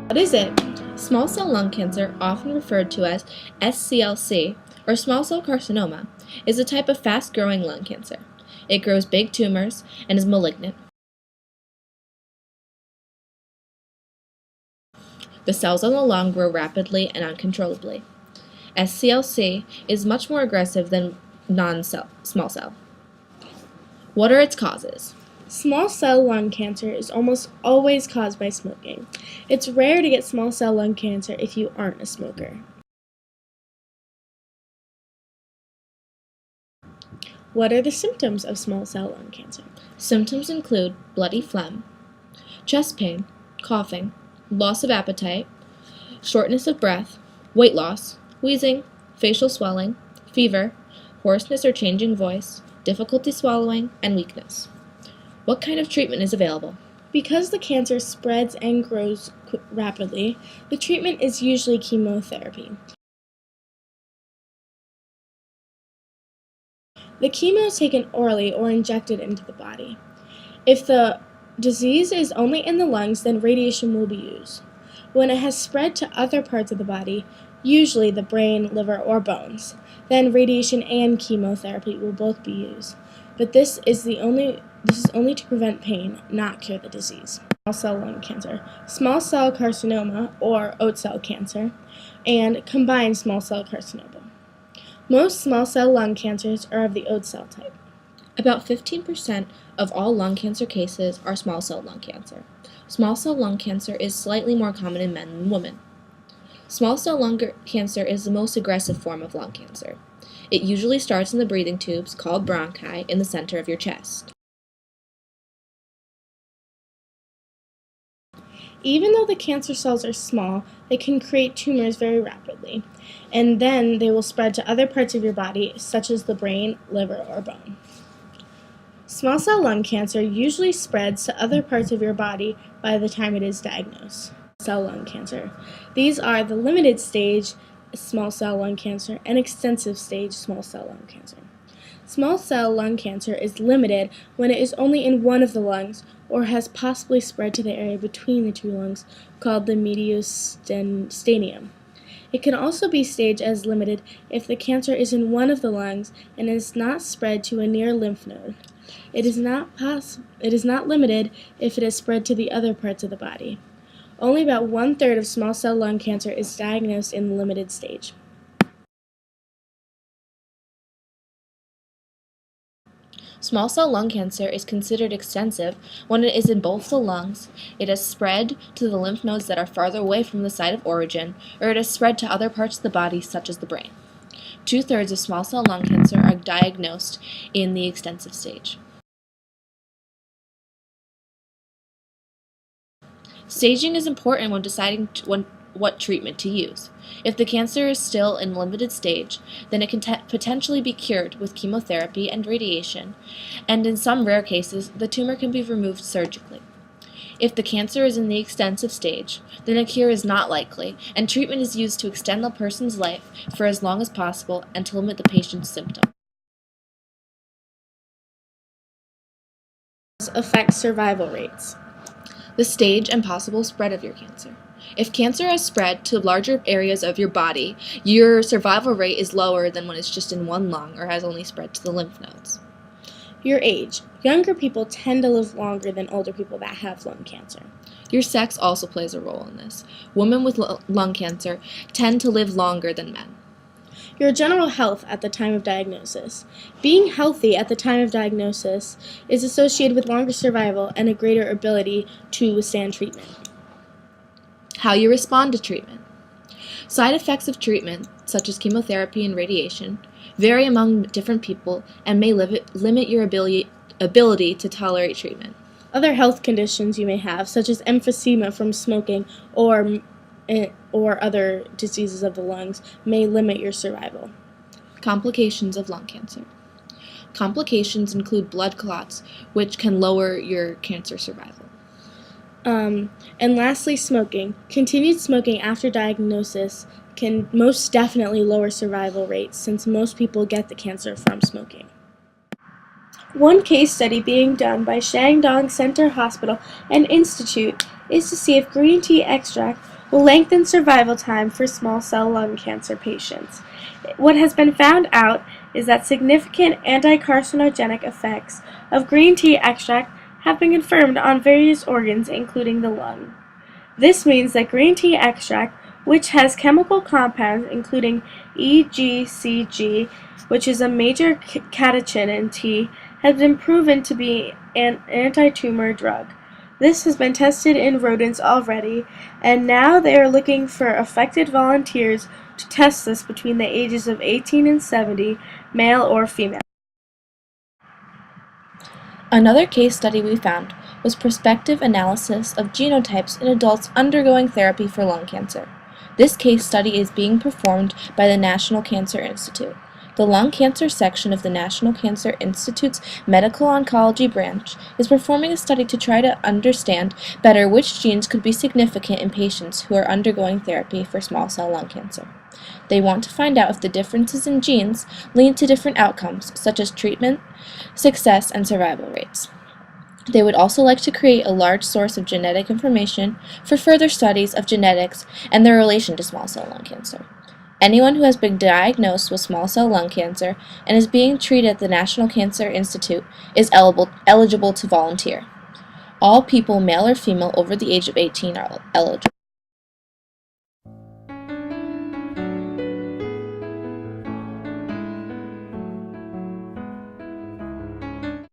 What is it? Small cell lung cancer, often referred to as SCLC, or small cell carcinoma, is a type of fast-growing lung cancer. It grows big tumors and is malignant. The cells on the lung grow rapidly and uncontrollably. SCLC is much more aggressive than small cell. What are its causes? Small cell lung cancer is almost always caused by smoking. It's rare to get small cell lung cancer if you aren't a smoker. What are the symptoms of small cell lung cancer? Symptoms include bloody phlegm, chest pain, coughing, loss of appetite, shortness of breath, weight loss, wheezing, facial swelling, fever, hoarseness or changing voice, difficulty swallowing, and weakness. What kind of treatment is available? Because the cancer spreads and grows rapidly, the treatment is usually chemotherapy. The chemo is taken orally or injected into the body. If the disease is only in the lungs, then radiation will be used. When it has spread to other parts of the body, usually the brain, liver, or bones, then radiation and chemotherapy will both be used. But this is only to prevent pain, not cure the disease. Small cell lung cancer, small cell carcinoma or oat cell cancer, and combined small cell carcinoma. Most small cell lung cancers are of the oat cell type. About 15% of all lung cancer cases are small cell lung cancer. Small cell lung cancer is slightly more common in men than women. Small cell lung cancer is the most aggressive form of lung cancer. It usually starts in the breathing tubes, called bronchi, in the center of your chest. Even though the cancer cells are small, they can create tumors very rapidly, and then they will spread to other parts of your body, such as the brain, liver, or bone. Small cell lung cancer usually spreads to other parts of your body by the time it is diagnosed. Cell lung cancer. These are the limited stage small cell lung cancer and extensive stage small cell lung cancer. Small cell lung cancer is limited when it is only in one of the lungs or has possibly spread to the area between the two lungs, called the mediastinum. It can also be staged as limited if the cancer is in one of the lungs and is not spread to a near lymph node. It is not limited if it has spread to the other parts of the body. Only about 1/3 of small cell lung cancer is diagnosed in the limited stage. Small cell lung cancer is considered extensive when it is in both the lungs, it has spread to the lymph nodes that are farther away from the site of origin, or it has spread to other parts of the body, such as the brain. 2/3 of small cell lung cancer are diagnosed in the extensive stage. Staging is important when deciding what treatment to use. If the cancer is still in limited stage, then it can potentially be cured with chemotherapy and radiation, and in some rare cases, the tumor can be removed surgically. If the cancer is in the extensive stage, then a cure is not likely, and treatment is used to extend the person's life for as long as possible and to limit the patient's symptoms. Affect survival rates. The stage and possible spread of your cancer. If cancer has spread to larger areas of your body, your survival rate is lower than when it's just in one lung or has only spread to the lymph nodes. Your age. Younger people tend to live longer than older people that have lung cancer. Your sex also plays a role in this. Women with lung cancer tend to live longer than men. Your general health at the time of diagnosis. Being healthy at the time of diagnosis is associated with longer survival and a greater ability to withstand treatment. How you respond to treatment. Side effects of treatment, such as chemotherapy and radiation, vary among different people and may limit your ability to tolerate treatment. Other health conditions you may have, such as emphysema from smoking or other diseases of the lungs, may limit your survival. Complications of lung cancer. Complications include blood clots, which can lower your cancer survival. And lastly, smoking. Continued smoking after diagnosis can most definitely lower survival rates, since most people get the cancer from smoking. One case study being done by Shandong Center Hospital and Institute is to see if green tea extract will lengthen survival time for small cell lung cancer patients. What has been found out is that significant anti-carcinogenic effects of green tea extract have been confirmed on various organs, including the lung. This means that green tea extract, which has chemical compounds including EGCG, which is a major catechin in tea, has been proven to be an anti-tumor drug. This has been tested in rodents already, and now they are looking for affected volunteers to test this between the ages of 18 and 70, male or female. Another case study we found was prospective analysis of genotypes in adults undergoing therapy for lung cancer. This case study is being performed by the National Cancer Institute. The lung cancer section of the National Cancer Institute's Medical Oncology branch is performing a study to try to understand better which genes could be significant in patients who are undergoing therapy for small cell lung cancer. They want to find out if the differences in genes lead to different outcomes, such as treatment, success, and survival rates. They would also like to create a large source of genetic information for further studies of genetics and their relation to small cell lung cancer. Anyone who has been diagnosed with small cell lung cancer and is being treated at the National Cancer Institute is eligible to volunteer. All people, male or female, over the age of 18 are eligible.